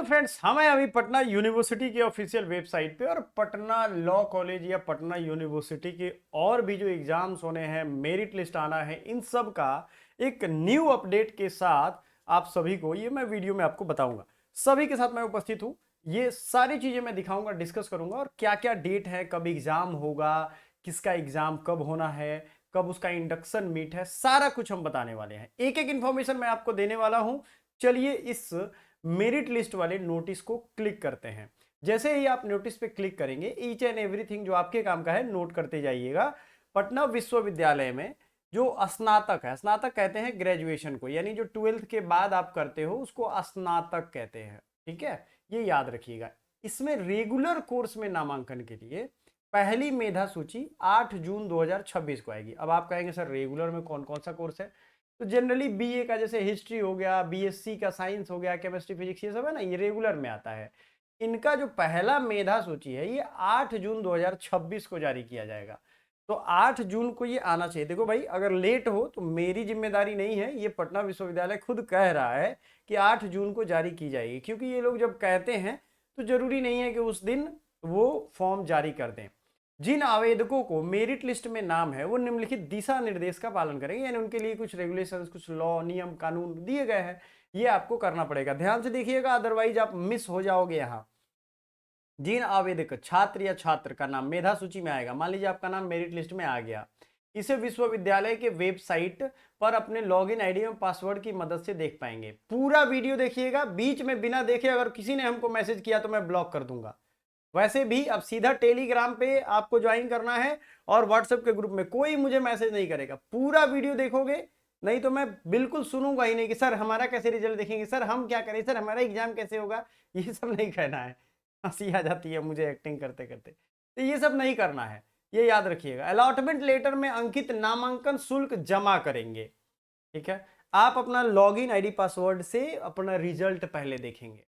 तो फ्रेंड्स हम हैं अभी पटना यूनिवर्सिटी की ऑफिशियल वेबसाइट पे और पटना लॉ कॉलेज या पटना यूनिवर्सिटी के और भी जो एग्जाम्स होने हैं, मेरिट लिस्ट आना है, इन सब का एक न्यू अपडेट के साथ आप सभी को ये मैं वीडियो में आपको बताऊंगा। सभी के साथ मैं उपस्थित हूँ। ये सारी चीजें मैं दिखाऊंगा, डिस्कस करूंगा और क्या क्या डेट है, कब एग्जाम होगा, किसका एग्जाम कब होना है, कब उसका इंडक्शन मीट है, सारा कुछ हम बताने वाले हैं। एक एक इंफॉर्मेशन मैं आपको देने वाला हूं। चलिए इस मेरिट लिस्ट वाले नोटिस को क्लिक करते हैं। जैसे ही आप नोटिस पे क्लिक करेंगे, ईच एंड एवरीथिंग जो आपके काम का है नोट करते जाइएगा। पटना विश्वविद्यालय में जो स्नातक है, स्नातक कहते हैं ग्रेजुएशन को, यानी जो 12th के बाद आप करते हो उसको स्नातक कहते हैं। ठीक है, ये याद रखिएगा। इसमें रेगुलर कोर्स में नामांकन के लिए पहली मेधा सूची 8 जून 2026 को आएगी। अब आप कहेंगे सर रेगुलर में कौन कौन सा कोर्स है? तो जनरली बीए का जैसे हिस्ट्री हो गया, बीएससी का साइंस हो गया, केमिस्ट्री फिजिक्स, ये सब है ना, ये रेगुलर में आता है। इनका जो पहला मेधा सूची है ये 8 जून 2026 को जारी किया जाएगा। तो 8 जून को ये आना चाहिए। देखो भाई, अगर लेट हो तो मेरी जिम्मेदारी नहीं है, ये पटना विश्वविद्यालय खुद कह रहा है कि 8 जून को जारी की जाएगी। क्योंकि ये लोग जब कहते हैं तो जरूरी नहीं है कि उस दिन वो फॉर्म जारी कर दें। जिन आवेदकों को मेरिट लिस्ट में नाम है वो निम्नलिखित दिशा निर्देश का पालन करेंगे, यानी उनके लिए कुछ रेगुलेशंस, कुछ लॉ, नियम, कानून दिए गए हैं, ये आपको करना पड़ेगा। ध्यान से देखिएगा, अदरवाइज आप मिस हो जाओगे। यहाँ जिन आवेदक छात्र या छात्र का नाम मेधा सूची में आएगा, मान लीजिए आपका नाम मेरिट लिस्ट में आ गया, इसे विश्वविद्यालय के वेबसाइट पर अपने लॉगिन आईडी एवं पासवर्ड की मदद से देख पाएंगे। पूरा वीडियो देखिएगा, बीच में बिना देखे अगर किसी ने हमको मैसेज किया तो मैं ब्लॉक कर दूंगा। वैसे भी अब सीधा टेलीग्राम पे आपको ज्वाइन करना है और व्हाट्सएप के ग्रुप में कोई मुझे मैसेज नहीं करेगा। पूरा वीडियो देखोगे, नहीं तो मैं बिल्कुल सुनूंगा ही नहीं कि सर हमारा कैसे रिजल्ट देखेंगे, सर हम क्या करें, सर हमारा एग्जाम कैसे होगा। ये सब नहीं कहना है। हंसी आ जाती है मुझे एक्टिंग करते करते। तो ये सब नहीं करना है, ये याद रखिएगा। अलॉटमेंट लेटर में अंकित नामांकन शुल्क जमा करेंगे। ठीक है, आप अपना लॉगिन आईडी पासवर्ड से अपना रिजल्ट पहले देखेंगे।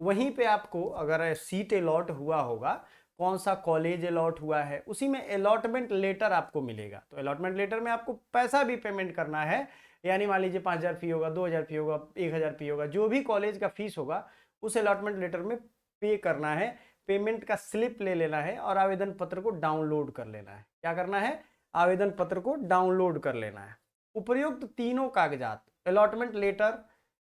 वहीं पे आपको अगर सीट अलॉट हुआ होगा, कौन सा कॉलेज अलॉट हुआ है, उसी में अलॉटमेंट लेटर आपको मिलेगा। तो अलॉटमेंट लेटर में आपको पैसा भी पेमेंट करना है, यानी मान लीजिए 5,000 फी होगा, 2,000 फी होगा, 1,000 फी होगा, जो भी कॉलेज का फीस होगा उस अलॉटमेंट लेटर में पे करना है। पेमेंट का स्लिप ले लेना है और आवेदन पत्र को डाउनलोड कर लेना है। क्या करना है? आवेदन पत्र को डाउनलोड कर लेना है। उपयुक्त तीनों कागजात, अलॉटमेंट लेटर,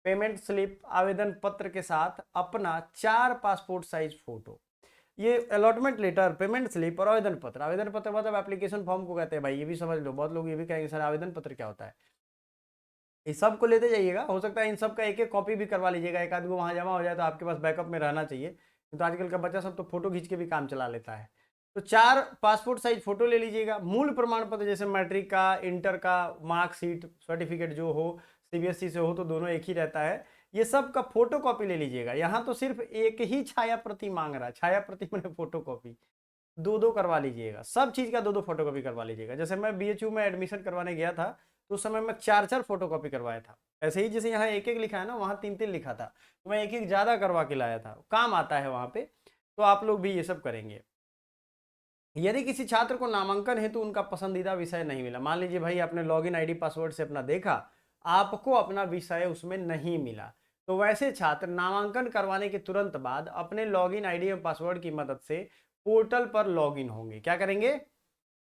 पेमेंट स्लिप, आवेदन पत्र के साथ अपना 4 पासपोर्ट साइज फोटो। ये अलॉटमेंट लेटर, पेमेंट स्लिप और आवेदन पत्र। आवेदन पत्र मतलब एप्लीकेशन फॉर्म को कहते हैं भाई, ये भी समझ लो। बहुत लोग ये भी कहेंगे सर आवेदन पत्र क्या होता है। इस सब को लेते जाइएगा, हो सकता है इन सब का एक एक कॉपी भी करवा लीजिएगा, एक आध गो वहाँ जमा हो जाए तो आपके पास बैकअप में रहना चाहिए। तो आजकल का बच्चा सब तो फोटो खींच के भी काम चला लेता है। तो 4 पासपोर्ट साइज फोटो ले लीजिएगा। मूल प्रमाण पत्र जैसे मैट्रिक का, इंटर का, मार्कशीट, सर्टिफिकेट जो हो, सीबीएसई से हो तो दोनों एक ही रहता है, ये सब का फोटो कॉपी ले लीजिएगा। यहाँ तो सिर्फ एक ही छाया प्रति मांग रहा है, छाया प्रति मैंने फोटो कॉपी, दो दो करवा लीजिएगा। सब चीज का दो दो फोटो कॉपी करवा लीजिएगा। जैसे मैं बीएचयू में एडमिशन करवाने गया था तो उस समय मैं 4 4 फोटो कॉपी करवाया था। ऐसे ही जैसे यहाँ एक एक लिखा है ना, वहाँ 3 3 लिखा था, तो मैं एक एक ज्यादा करवा के लाया था। काम आता है वहाँ पे, तो आप लोग भी ये सब करेंगे। यदि किसी छात्र को नामांकन हेतु उनका पसंदीदा विषय नहीं मिला, मान लीजिए भाई आपने लॉगिन आईडी पासवर्ड से अपना देखा, आपको अपना विषय उसमें नहीं मिला, तो वैसे छात्र नामांकन करवाने के तुरंत बाद अपने लॉगिन आईडी और पासवर्ड की मदद से पोर्टल पर लॉगिन होंगे। क्या करेंगे?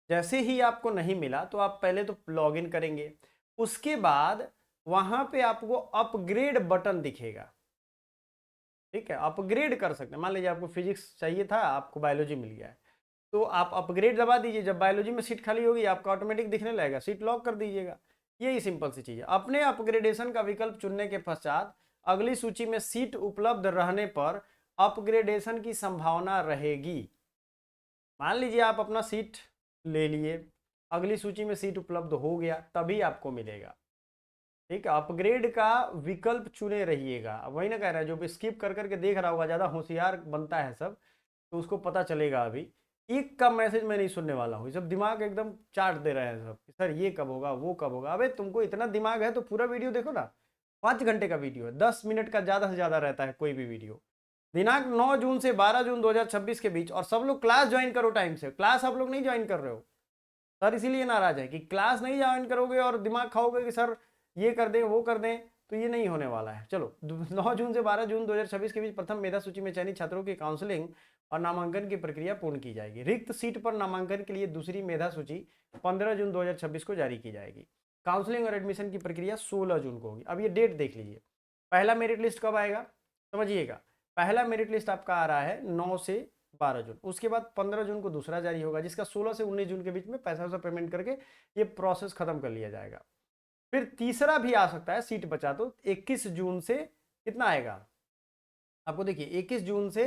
जैसे ही आपको नहीं मिला तो आप पहले तो लॉगिन करेंगे, उसके बाद वहां पे आपको अपग्रेड बटन दिखेगा। ठीक है, अपग्रेड कर सकते हैं। मान लीजिए आपको फिजिक्स चाहिए था, आपको बायोलॉजी मिल गया है, तो आप अपग्रेड दबा दीजिए। जब बायोलॉजी में सीट खाली होगी आपका ऑटोमेटिक दिखने लगेगा, सीट लॉक कर दीजिएगा। यही सिंपल सी चीज है। अपने अपग्रेडेशन का विकल्प चुनने के पश्चात अगली सूची में सीट उपलब्ध रहने पर अपग्रेडेशन की संभावना रहेगी। मान लीजिए आप अपना सीट ले लिए, अगली सूची में सीट उपलब्ध हो गया, तभी आपको मिलेगा। ठीक है, अपग्रेड का विकल्प चुने रहिएगा। अब वही ना कह रहा है, जो स्किप कर करके देख रहा होगा, ज्यादा होशियार बनता है सब, तो उसको पता चलेगा। अभी एक का मैसेज मैं नहीं सुनने वाला हूँ, सब दिमाग एकदम चाट दे रहे हैं सब, सर ये कब होगा, वो कब होगा। अबे तुमको इतना दिमाग है तो पूरा वीडियो देखो ना। 5 घंटे का वीडियो है, 10 मिनट का ज्यादा से ज्यादा रहता है कोई भी वीडियो। दिनांक 9 जून से 12 जून 2026 के बीच। और सब लोग क्लास ज्वाइन करो टाइम से। क्लास आप लोग नहीं ज्वाइन कर रहे हो, सर इसीलिए नाराज है कि क्लास नहीं ज्वाइन करोगे और दिमाग खाओगे कि सर ये कर दें वो कर दें, तो ये नहीं होने वाला है। चलो 9 जून से 12 जून 2026 के बीच प्रथम मेधा सूची में चयनित छात्रों की काउंसलिंग और नामांकन की प्रक्रिया पूर्ण की जाएगी। रिक्त सीट पर नामांकन के लिए दूसरी मेधा सूची 15 जून 2026 को जारी की जाएगी। काउंसलिंग और एडमिशन की प्रक्रिया 16 जून को होगी। अब ये डेट देख लीजिए, पहला मेरिट लिस्ट कब आएगा समझिएगा। पहला मेरिट लिस्ट आपका आ रहा है 9 से 12 जून, उसके बाद 15 जून को दूसरा जारी होगा, जिसका 16 से 19 जून के बीच में पैसा वैसा पेमेंट करके ये प्रोसेस खत्म कर लिया जाएगा। फिर तीसरा भी आ सकता है, सीट बचा तो 21 जून से कितना आएगा आपको, देखिए 21 जून से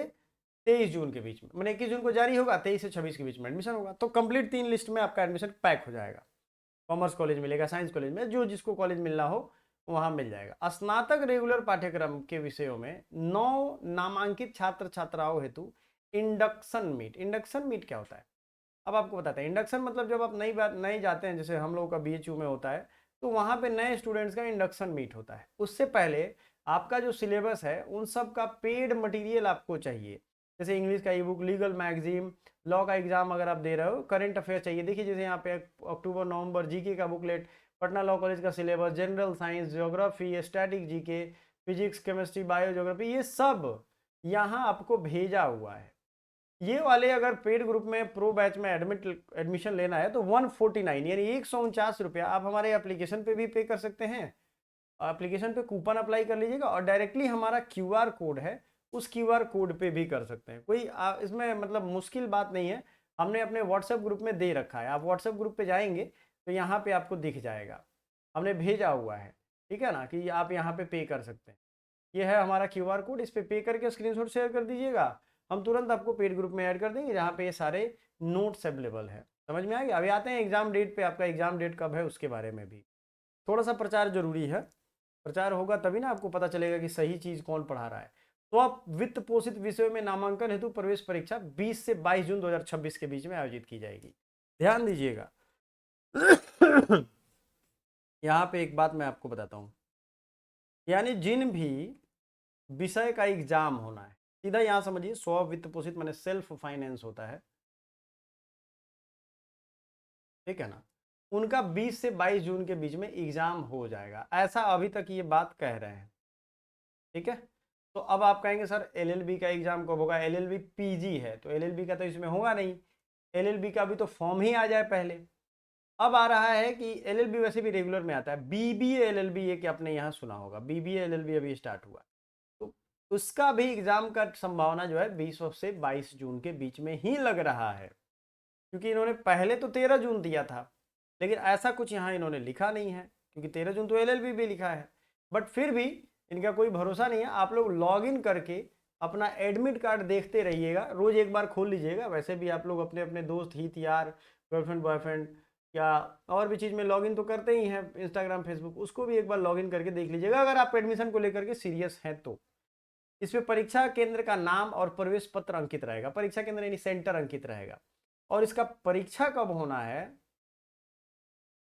23 जून के बीच में, मैंने 21 जून को जारी होगा, 23 से 26 के बीच में एडमिशन होगा। तो कंप्लीट 3 लिस्ट में आपका एडमिशन पैक हो जाएगा। कॉमर्स कॉलेज मिलेगा, साइंस कॉलेज में, जो जिसको कॉलेज मिलना हो वहां मिल जाएगा। स्नातक रेगुलर पाठ्यक्रम के विषयों में 9 नामांकित छात्र छात्राओं हेतु इंडक्शन मीट क्या होता है अब आपको बताते हैं। इंडक्शन मतलब जब आप नई जाते हैं, जैसे हम लोगों का बीएचयू में होता है, तो वहां पे नए स्टूडेंट्स का इंडक्शन मीट होता है। उससे पहले आपका जो सिलेबस है उन सब का पेड मटेरियल आपको चाहिए, जैसे इंग्लिश का ई बुक, लीगल मैगजीन, लॉ का एग्जाम अगर आप दे रहे हो, करंट अफेयर चाहिए। देखिए जैसे यहाँ पे अक्टूबर नवंबर जीके का बुकलेट, पटना लॉ कॉलेज का syllabus, general science, geography, static GK, physics, chemistry, bio geography, ये सब यहाँ आपको भेजा हुआ है। ये वाले अगर पेड ग्रुप में प्रो बैच में एडमिशन लेना है तो 149 यानी 149 रुपया आप हमारे एप्लीकेशन पे भी पे कर सकते हैं। एप्लीकेशन पे कूपन अप्लाई कर लीजिएगा और डायरेक्टली हमारा क्यूआर कोड है, उस क्यूआर कोड पे भी कर सकते हैं। कोई इसमें मतलब मुश्किल बात नहीं है, हमने अपने व्हाट्सएप ग्रुप में दे रखा है। आप व्हाट्सएप ग्रुप पे जाएंगे तो यहाँ पे आपको दिख जाएगा, हमने भेजा हुआ है, ठीक है ना, कि आप यहाँ पे कर सकते हैं। ये है हमारा क्यूआर कोड, इस पे करके स्क्रीनशॉट शेयर कर दीजिएगा, हम तुरंत आपको पेड ग्रुप में ऐड कर देंगे जहाँ पे ये सारे नोट्स अवेलेबल है। समझ में आ गया। अभी आते हैं एग्जाम डेट पे, आपका एग्जाम डेट कब है उसके बारे में भी थोड़ा सा प्रचार जरूरी है। प्रचार होगा तभी ना आपको पता चलेगा कि सही चीज कौन पढ़ा रहा है। तो आप वित्त पोषित विषयों में नामांकन हेतु प्रवेश परीक्षा 20 से 22 जून 2026 के बीच में आयोजित की जाएगी। ध्यान दीजिएगा। यहाँ पे एक बात मैं आपको बताता हूँ, यानी जिन भी विषय का एग्जाम होना है, सीधा यहां समझिए, स्व वित्त पोषित माने सेल्फ फाइनेंस होता है, ठीक है ना, उनका 20 से 22 जून के बीच में एग्जाम हो जाएगा, ऐसा अभी तक ये बात कह रहे हैं, ठीक है। तो अब आप कहेंगे सर एलएलबी का एग्जाम कब होगा, एलएलबी पीजी है तो एलएलबी का तो इसमें होगा नहीं, एलएलबी का भी तो फॉर्म ही आ जाए पहले। अब आ रहा है कि एलएलबी वैसे भी रेगुलर में आता है, बीबीए एलएलबी, ये कि आपने यहाँ सुना होगा, बीबीए एलएलबी अभी स्टार्ट हुआ, तो उसका भी एग्जाम का संभावना जो है 20 से 22 जून के बीच में ही लग रहा है, क्योंकि इन्होंने पहले तो 13 जून दिया था, लेकिन ऐसा कुछ यहाँ इन्होंने लिखा नहीं है, क्योंकि 13 जून तो एलएलबी भी लिखा है। बट फिर भी इनका कोई भरोसा नहीं है। आप लोग लॉग इन करके अपना एडमिट कार्ड देखते रहिएगा, रोज एक बार खोल लीजिएगा। वैसे भी आप लोग अपने अपने दोस्त, हित यार, गर्लफ्रेंड बॉयफ्रेंड या और भी चीज़ में लॉगिन तो करते ही हैं, इंस्टाग्राम फेसबुक, उसको भी एक बार लॉगिन करके देख लीजिएगा अगर आप एडमिशन को लेकर के सीरियस हैं तो। इसमें परीक्षा केंद्र का नाम और प्रवेश पत्र अंकित रहेगा, परीक्षा केंद्र यानी सेंटर अंकित रहेगा। और इसका परीक्षा कब होना है,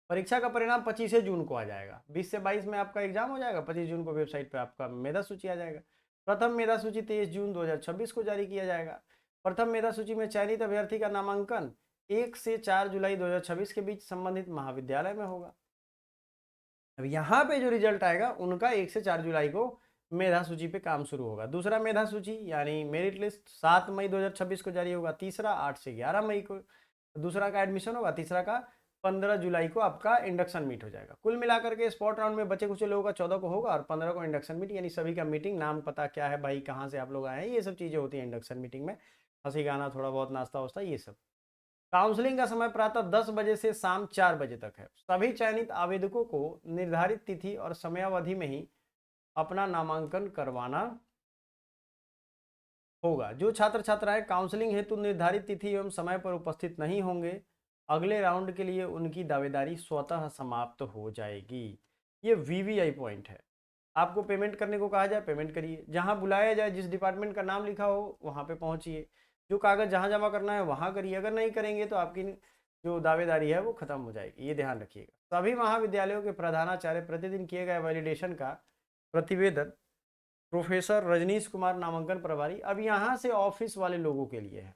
परीक्षा का परिणाम 25 जून को आ जाएगा। 20 से 22 में आपका एग्जाम हो जाएगा, 25 जून को वेबसाइट पे आपका मेधा सूची आ जाएगा। प्रथम मेधा सूची 23 जून 2026 को जारी किया जाएगा। प्रथम मेधा सूची में चयनित अभ्यर्थी का नामांकन 1 से 4 जुलाई 2026 के बीच संबंधित महाविद्यालय में होगा। अब यहाँ पे जो रिजल्ट आएगा उनका 1 से 4 जुलाई को मेधा सूची पे काम शुरू होगा। दूसरा मेधा सूची यानी मेरिट लिस्ट 7 मई 2026 को जारी होगा। तीसरा 8 से 11 मई को दूसरा का एडमिशन होगा। तीसरा का 15 जुलाई को आपका इंडक्शन मीट हो जाएगा। कुल मिलाकर के स्पॉट राउंड में बचे कुछ लोगों का 14 को होगा और 15 को इंडक्शन मीट, यानी सभी का मीटिंग, नाम पता क्या है भाई, कहाँ से आप लोग आए हैं, ये सब चीज़ें होती हैं इंडक्शन मीटिंग में, हंसी गाना, थोड़ा बहुत नाश्ता वास्ता, ये सब। काउंसलिंग का समय प्रातः 10 बजे से शाम 4 बजे तक है। सभी चयनित आवेदकों को निर्धारित तिथि और समयावधि में ही अपना नामांकन करवाना होगा। जो छात्र छात्राएं काउंसलिंग हेतु निर्धारित तिथि एवं समय पर उपस्थित नहीं होंगे, अगले राउंड के लिए उनकी दावेदारी स्वतः समाप्त हो जाएगी। ये वीवीआई पॉइंट है। आपको पेमेंट करने को कहा जाए, पेमेंट करिए, जहां बुलाया जाए, जिस डिपार्टमेंट का नाम लिखा हो वहां पे पहुंचिए, जो कागज जहां जमा करना है वहां करिए। अगर नहीं करेंगे तो आपकी जो दावेदारी है वो खत्म हो जाएगी, ये ध्यान रखिएगा। सभी महाविद्यालयों के प्रधानाचार्य प्रतिदिन किए गए वैलिडेशन का प्रतिवेदन प्रोफेसर रजनीश कुमार नामांकन प्रभारी, अब यहाँ से ऑफिस वाले लोगों के लिए है,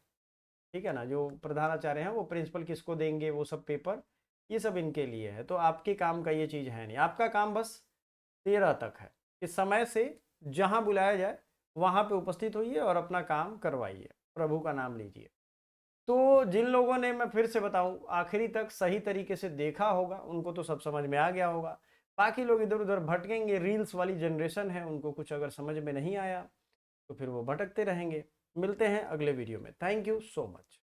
ठीक है ना, जो प्रधानाचार्य हैं वो प्रिंसिपल किसको देंगे वो सब पेपर, ये सब इनके लिए है। तो आपके काम का ये चीज़ है नहीं, आपका काम बस 13 तक है। कि समय से जहां बुलाया जाए वहां पे उपस्थित होइए और अपना काम करवाइए, प्रभु का नाम लीजिए। तो जिन लोगों ने, मैं फिर से बताऊं, आखिरी तक सही तरीके से देखा होगा उनको तो सब समझ में आ गया होगा। बाकी लोग इधर उधर भटकेंगे, रील्स वाली जनरेशन है, उनको कुछ अगर समझ में नहीं आया तो फिर वो भटकते रहेंगे। मिलते हैं अगले वीडियो में। Thank you so much.